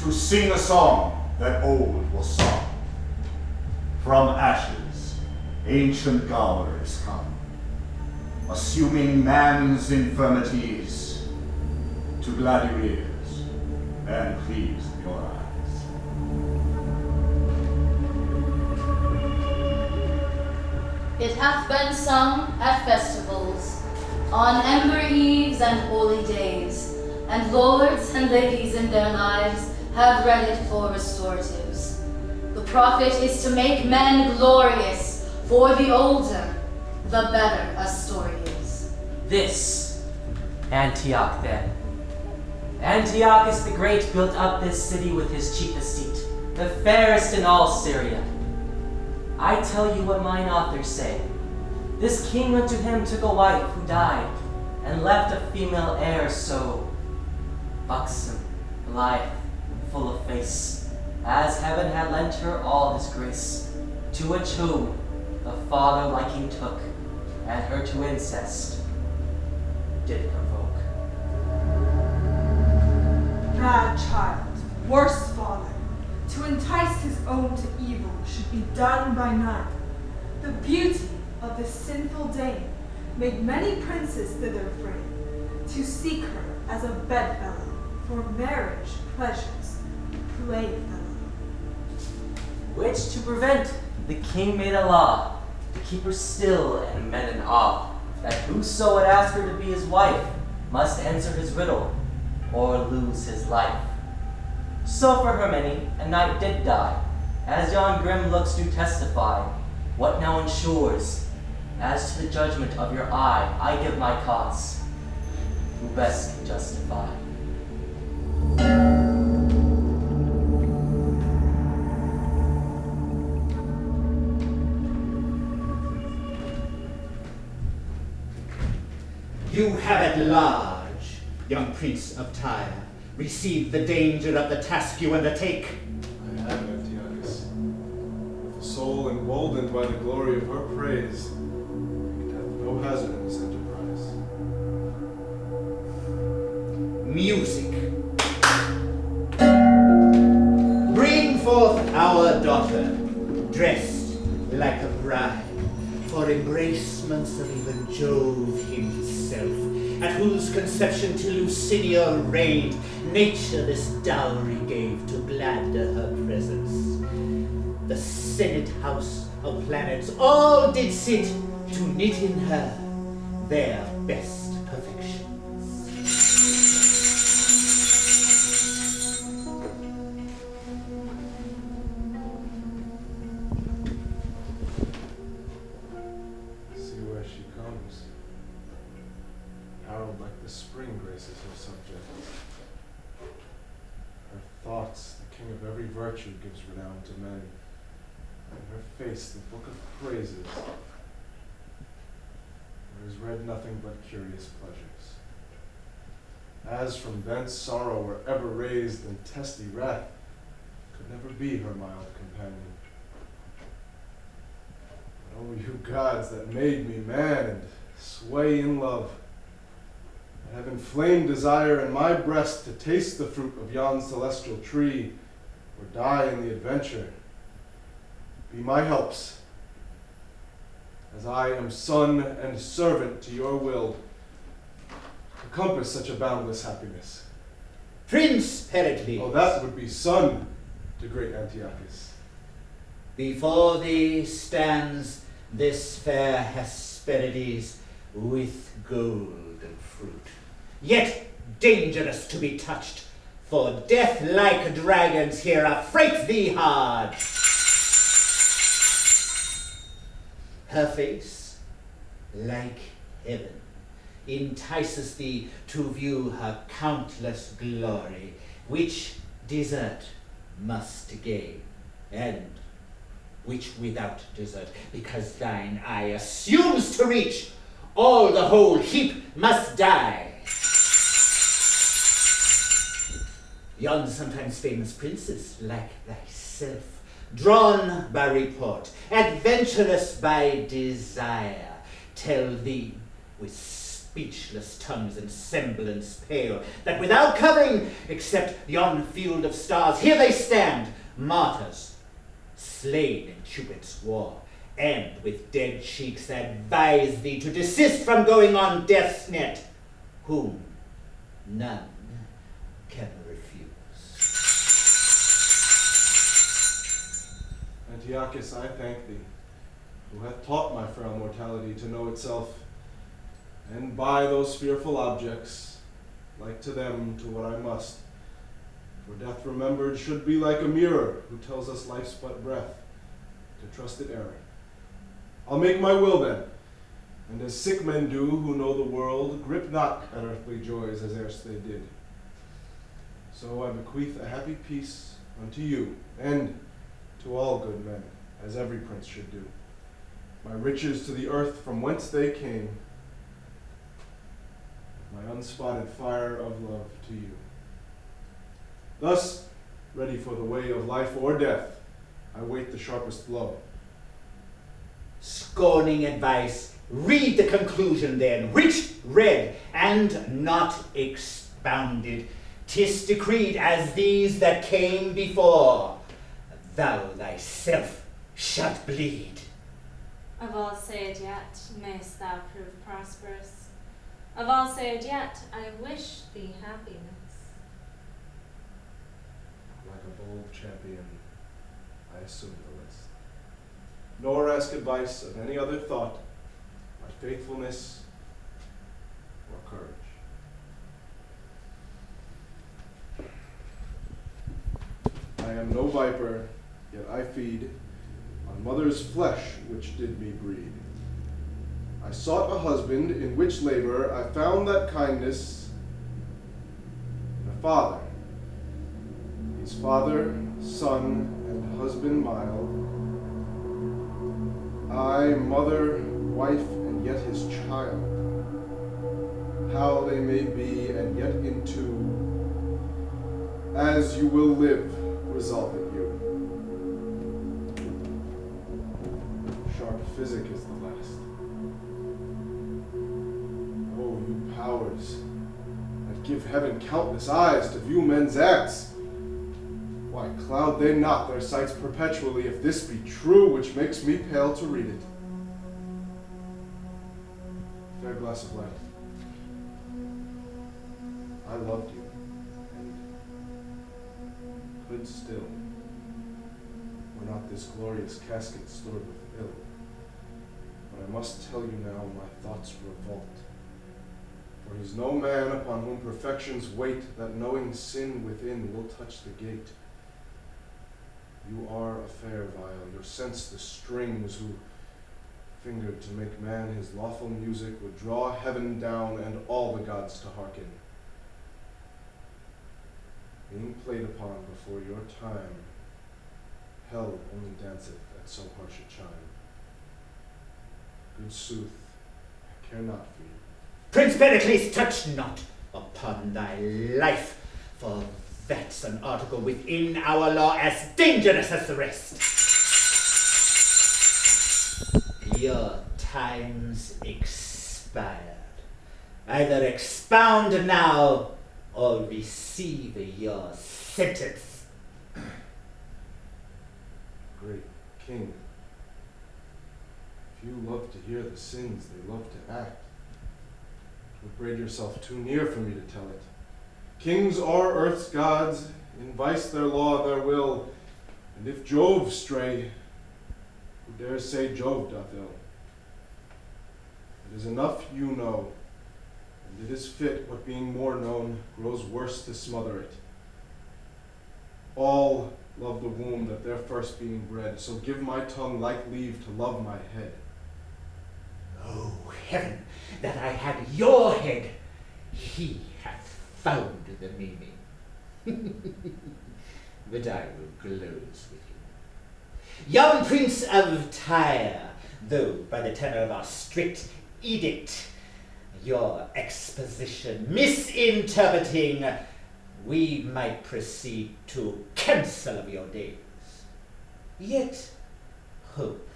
to sing a song that old was sung. From ashes, ancient gowers come, assuming man's infirmities, to glad your ears and please your eyes. It hath been sung at festivals, on ember eves and holy days, and lords and ladies in their lives have read it for restoratives. The profit is to make men glorious, for the older, the better a story is. This, Antioch then. Antiochus the Great built up this city with his chief estate, the fairest in all Syria. I tell you what mine authors say. This king unto him took a wife who died, and left a female heir so buxom, blithe, full of face, as heaven had lent her all his grace, to which whom the father liking took, and her to incest did provoke. Mad child, worse father, to entice his own to evil should be done by none. The beauty of this sinful dame made many princes thither free, to seek her as a bedfellow, for marriage pleasures, playfellow. Which to prevent, the king made a law, to keep her still and men in awe, that whoso would ask her to be his wife must answer his riddle, or lose his life. So for her many a knight did die, as yon grim looks do testify. What now ensures? As to the judgment of your eye, I give my cause, who best can justify. You have at large, young Prince of Tyre, received the danger of the task you undertake. I have, Antiochus. With a soul emboldened by the glory of her praise, I have no hazard in this enterprise. Music. Bring forth our daughter, dressed like a bride, for embracements of even Jove himself, at whose conception till Lucinia reigned, nature this dowry gave to gladden her presence. The Senate house of planets all did sit to knit in her their best perfections. See where she comes. Harold like the spring graces her subject. Her thoughts, the king of every virtue, gives renown to men. And her face, the book of praises. There is read nothing but curious pleasures. As from thence sorrow were ever raised, and testy wrath could never be her mild companion. But oh, you gods that made me man and sway in love, that have inflamed desire in my breast to taste the fruit of yon celestial tree, or die in the adventure, be my helps, as I am son and servant to your will, to compass such a boundless happiness. Prince Pericles. Oh, that would be son to great Antiochus. Before thee stands this fair Hesperides with golden fruit, yet dangerous to be touched, for death-like dragons here affright thee hard. Her face, like heaven, entices thee to view her countless glory, which desert must gain, and which without desert, because thine eye assumes to reach, all the whole heap must die. Yon sometimes famous princes, like thyself, drawn by report, adventurous by desire, tell thee with speechless tongues and semblance pale, that without covering, except yon field of stars, here they stand, martyrs, slain in Cupid's war, and with dead cheeks advise thee to desist from going on death's net, whom none can refuse. Antiochus, I thank thee, who hath taught my frail mortality to know itself, and by those fearful objects, like to them, to what I must. For death remembered should be like a mirror, who tells us life's but breath, to trust it erring. I'll make my will then, and as sick men do who know the world, grip not at earthly joys as erst they did. So I bequeath a happy peace unto you, and to all good men, as every prince should do. My riches to the earth from whence they came, my unspotted fire of love to you. Thus, ready for the way of life or death, I wait the sharpest blow. Scorning advice, read the conclusion then, which read and not expounded, 'tis decreed as these that came before, thou thyself shalt bleed. Of all said yet, mayst thou prove prosperous. Of all said yet, I wish thee happiness. Like a bold champion, I assume the list, nor ask advice of any other thought, but faithfulness or courage. I am no viper, yet I feed on mother's flesh which did me breed. I sought a husband in which labor I found that kindness in a father. He's father, son, and husband mild. I, mother, wife, and yet his child. How they may be, and yet into, as you will live, resolve it you. Sharp physic is the last. Oh, you powers that give heaven countless eyes to view men's acts, why cloud they not their sights perpetually, if this be true, which makes me pale to read it? Fair glass of light. I loved you, and could still, were not this glorious casket stored with ill. But I must tell you now, my thoughts revolt. For he's no man upon whom perfections wait, that knowing sin within will touch the gate. You are a fair viol, your sense the strings, who, fingered to make man his lawful music, would draw heaven down and all the gods to hearken. Being played upon before your time, hell only danceth at so harsh a chime. Good sooth, I care not for you. Prince Pericles, touch not upon thy life, for that's an article within our law as dangerous as the rest. Your time's expired. Either expound now or receive your sentence. Great king, if you love to hear the sins they love to act, would braid yourself too near for me to tell it. Kings are earth's gods, in vice their law, their will, and if Jove stray, who dares say Jove doth ill? It is enough you know, and it is fit what being more known grows worse to smother it. All love the womb that they're first being bred, so give my tongue like leave to love my head. Oh, heaven, that I had your head! He hath found the meaning. But I will close with you. Young Prince of Tyre, though by the tenor of our strict edict, your exposition misinterpreting, we might proceed to cancel of your days. Yet hope,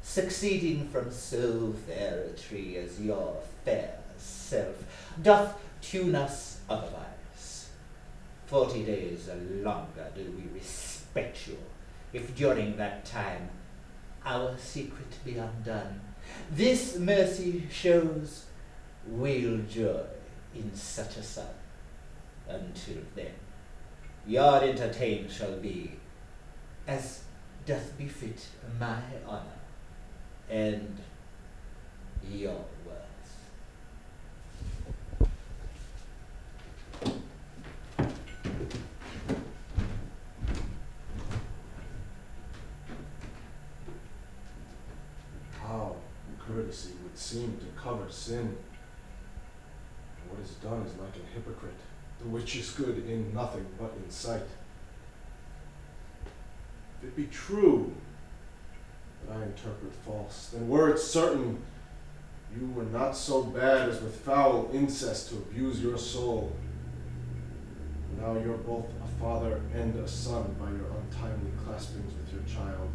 succeeding from so fair a tree as your fair self, doth tune us otherwise. 40 days longer do we respect you, if during that time our secret be undone. This mercy shows real joy in such a son. Until then, your entertain shall be, as doth befit my honor and your worth. How courtesy would seem to cover sin. What is done is like a hypocrite, the which is good in nothing but in sight. If it be true that I interpret false, then were it certain you were not so bad as with foul incest to abuse your soul. Now you're both a father and a son by your untimely claspings with your child.